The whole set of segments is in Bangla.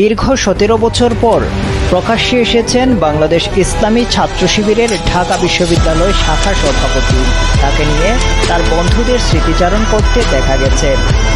দীর্ঘ 17 বছর পর প্রকাশ্যে এসেছেন বাংলাদেশ ইসলামী ছাত্র শিবিরের ঢাকা বিশ্ববিদ্যালয় শাখা সভাপতি। তাকে নিয়ে তার বন্ধুদের স্মৃতিচারণ করতে দেখা গেছে।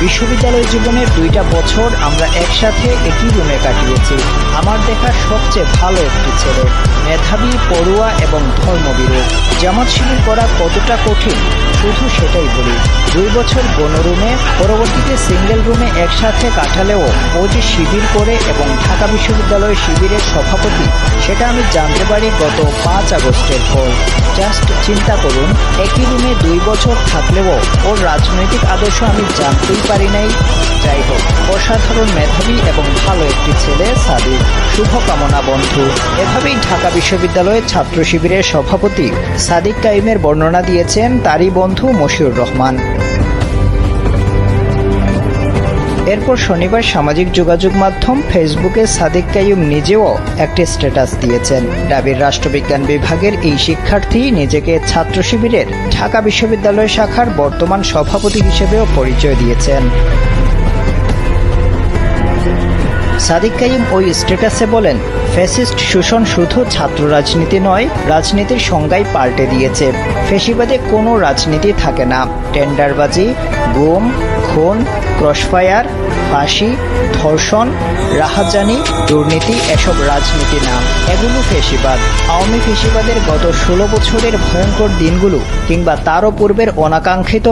বিশ্ববিদ্যালয় জীবনের 2টা বছর আমরা একসাথে একই রুমে কাটিয়েছি। আমার দেখা সবচেয়ে ভালো একটি ছেলে, মেধাবী, পড়ুয়া এবং ধর্মভীরু। জামাত শিবির করা কতটা কঠিন শুধু সেটাই বলি। 2 বছর গণরুমে, পরবর্তীতে সিঙ্গেল রুমে একসাথে কাটালেও ও যে শিবির করে এবং ঢাকা বিশ্ববিদ্যালয় শিবিরের সভাপতি, সেটা আমি জানতে পারি গত 5 আগস্টের পর। জাস্ট চিন্তা করুন, একই রুমে 2 বছর থাকলেও ওর রাজনৈতিক আদর্শ আমি জানতেই পারি নাই। যাই হোক, অসাধারণ মেধাবী এবং ভালো একটি ছেলে সাদিক। শুভকামনা বন্ধু। এভাবেই ঢাকা বিশ্ববিদ্যালয়ের ছাত্র শিবিরের সভাপতি সাদিক কাইমের বর্ণনা দিয়েছেন তারই বন্ধু মশিউর রহমান। এরপর শনিবার সামাজিক যোগাযোগ মাধ্যম ফেসবুকে সাদিক কাইয়ুম নিজেও একটি স্ট্যাটাস দিয়েছেন। ঢাবির রাষ্ট্রবিজ্ঞান বিভাগের এই শিক্ষার্থী নিজেকে ছাত্র শিবিরের ঢাকা বিশ্ববিদ্যালয় শাখার বর্তমান সভাপতি হিসেবেও পরিচয় দিয়েছেন। সাদিক কাইয়ুম ওই স্ট্যাটাসে বলেন, ফ্যাসিস্ট শোষণ শুধু ছাত্র রাজনীতি নয়, রাজনীতির সংজ্ঞাই পাল্টে দিয়েছে। ফ্যাসিবাদে কোনো রাজনীতি থাকে না। টেন্ডারবাজি, গুম, খুন, ক্রসফায়ার, ফাঁসি, ধর্ষণ, রাহাজানি, দুর্নীতি এসব রাজনীতি না, এগুলো ফ্যাসিবাদ। আওয়ামী ফ্যাসিবাদের গত 16 বছরের ভয়ঙ্কর দিনগুলো কিংবা তারও পূর্বের অনাকাঙ্ক্ষিত